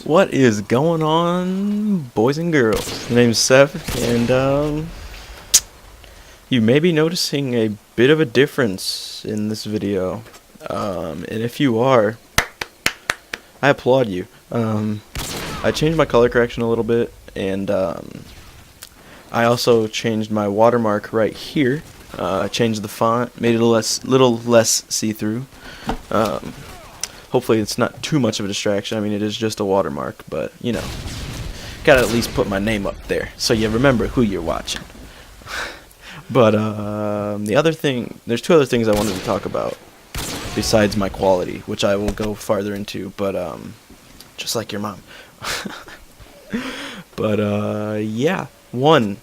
What is going on, boys and girls? My name's Seth, and you may be noticing a bit of a difference in this video. And if you are, I applaud you. I changed my color correction a little bit, and I also changed my watermark right here. I changed the font, made it a little less see-through. Hopefully it's not too much of a distraction. I mean, it is just a watermark, but, you know, gotta at least put my name up there so you remember who you're watching. But the other thing, there's two other things I wanted to talk about besides my quality, which I will go farther into, but just like your mom. But yeah, one,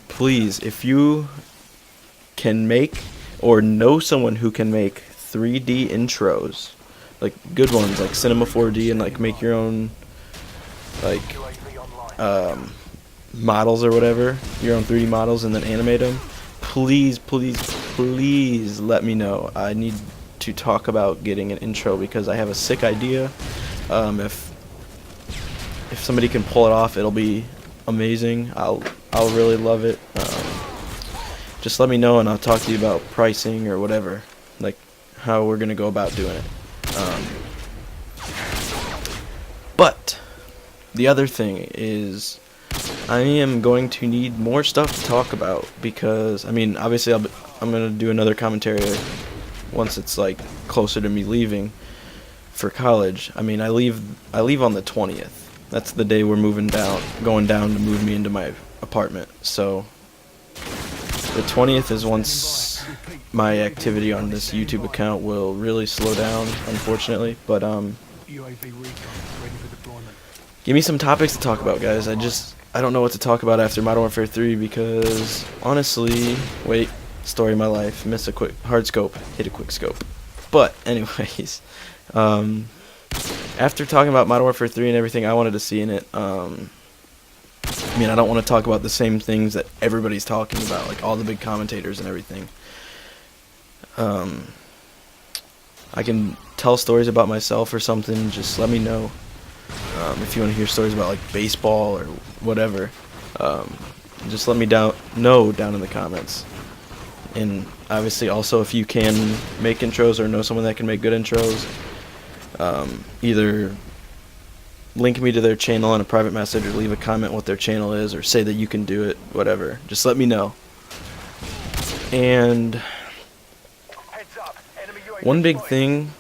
please, if you can make or know someone who can make 3D intros, like good ones like Cinema 4D, and like make your own like models or whatever, your own 3D models, and then animate them, please let me know. I need to talk about getting an intro because I have a sick idea. If somebody can pull it off, it'll be amazing. I'll really love it. Just let me know and I'll talk to you about pricing or whatever, like how we're gonna go about doing it. But the other thing is I am going to need more stuff to talk about because, I mean, obviously I'm going to do another commentary once it's like closer to me leaving for college. I mean, I leave on the 20th. That's the day we're going down to move me into my apartment. So the 20th is once my activity on this YouTube account will really slow down, unfortunately. But give me some topics to talk about, guys. I don't know what to talk about after Modern Warfare 3 because honestly, wait, story of my life, miss a quick hard scope, hit a quick scope. But anyways, after talking about Modern Warfare 3 and everything I wanted to see in it, I mean, I don't want to talk about the same things that everybody's talking about, like all the big commentators and everything. I can tell stories about myself or something, just let me know. If you want to hear stories about like baseball or whatever, just let me know down in the comments. And obviously also if you can make intros or know someone that can make good intros, either link me to their channel in a private message or leave a comment what their channel is or say that you can do it, whatever. Just let me know. And one big thing,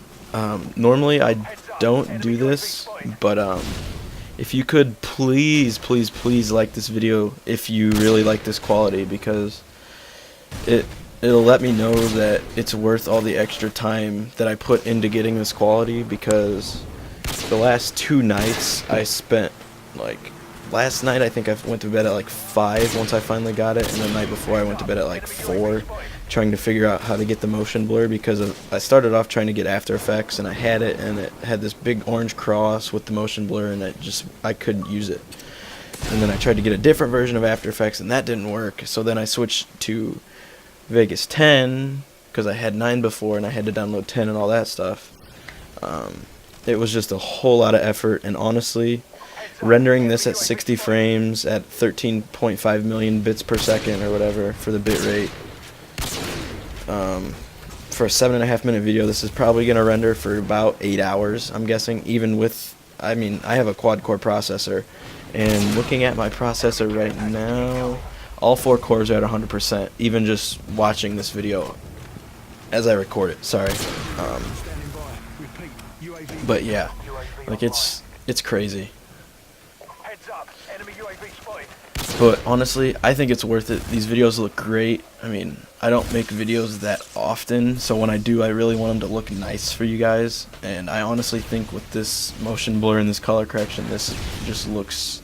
normally I don't do this, but if you could please like this video if you really like this quality, because it'll let me know that it's worth all the extra time that I put into getting this quality, because the last 2 nights I spent, like last night I think I went to bed at like 5 once I finally got it, and the night before I went to bed at like 4 trying to figure out how to get the motion blur, because I started off trying to get After Effects and I had it, and it had this big orange cross with the motion blur, and I couldn't use it. And then I tried to get a different version of After Effects and that didn't work, so then I switched to Vegas 10 because I had 9 before and I had to download 10 and all that stuff. It was just a whole lot of effort, and honestly, rendering this at 60 frames at 13.5 million bits per second or whatever for the bit rate, for a 7.5 minute video, this is probably going to render for about 8 hours, I'm guessing, even with, I mean, I have a quad-core processor, and looking at my processor right now, all 4 cores are at 100%, even just watching this video as I record it, sorry. But yeah, like it's crazy. But honestly, I think it's worth it. These videos look great. I mean, I don't make videos that often, so when I do, I really want them to look nice for you guys. And I honestly think with this motion blur and this color correction, this just looks...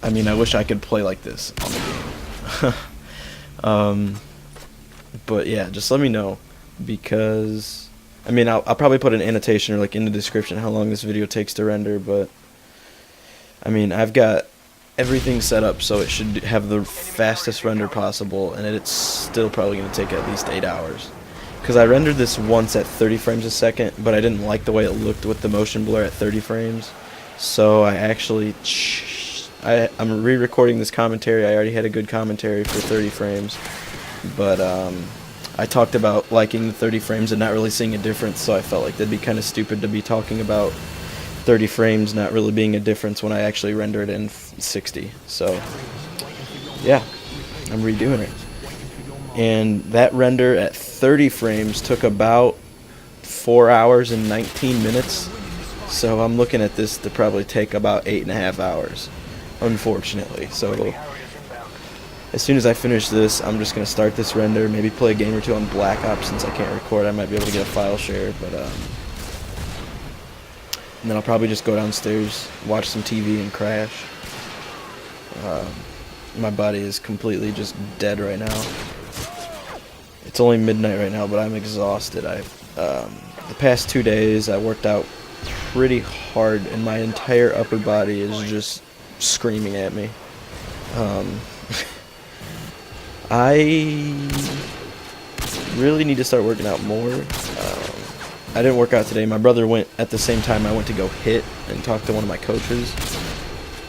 I mean, I wish I could play like this on the game. But yeah, just let me know, because... I mean, I'll probably put an annotation or like in the description how long this video takes to render, but... I mean, I've got everything set up so it should have the fastest render possible, and it's still probably going to take at least 8 hours. Because I rendered this once at 30 frames a second, but I didn't like the way it looked with the motion blur at 30 frames. So I actually I'm re-recording this commentary. I already had a good commentary for 30 frames, but I talked about liking the 30 frames and not really seeing a difference, so I felt like that'd be kind of stupid to be talking about 30 frames not really being a difference when I actually render it in 60. So yeah, I'm redoing it. And that render at 30 frames took about 4 hours and 19 minutes. So I'm looking at this to probably take about 8.5 hours, unfortunately. So as soon as I finish this, I'm just going to start this render, maybe play a game or two on Black Ops. Since I can't record, I might be able to get a file share, but and then I'll probably just go downstairs, watch some TV, and crash. My body is completely just dead right now. It's only midnight right now, but I'm exhausted. The past 2 days I worked out pretty hard, and my entire upper body is just screaming at me. I really need to start working out more. I didn't work out today. My brother went at the same time I went to go hit and talk to one of my coaches,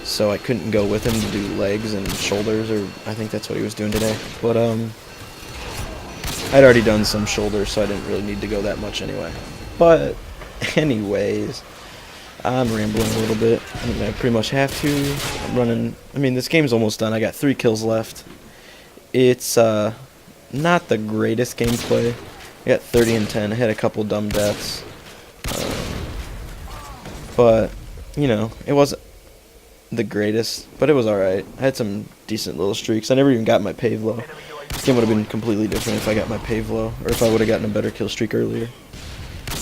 so I couldn't go with him to do legs and shoulders, or I think that's what he was doing today. But I'd already done some shoulders, so I didn't really need to go that much anyway. But anyways, I'm rambling a little bit. I mean, I pretty much have to. I'm running. I mean, this game's almost done. I got 3 kills left. It's not the greatest gameplay. I got 30 and 10. I had a couple dumb deaths. But, you know, it wasn't the greatest, but it was alright. I had some decent little streaks. I never even got my pave low. This game would have been completely different if I got my pave low, or if I would have gotten a better kill streak earlier.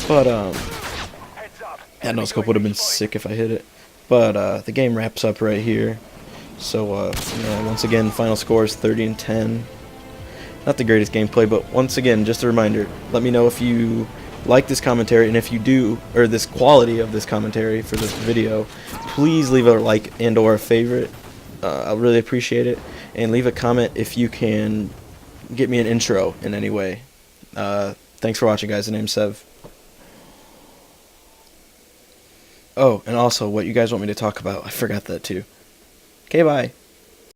But, that no-scope would have been sick if I hit it. But, the game wraps up right here. So, you know, once again, final score is 30 and 10. Not the greatest gameplay, but once again, just a reminder, let me know if you like this commentary, and if you do, or this quality of this commentary for this video, please leave a like and or a favorite. I'll really appreciate it. And leave a comment if you can get me an intro in any way. Thanks for watching, guys. The name's Sev. Oh, and also, what you guys want me to talk about, I forgot that too. Okay, bye.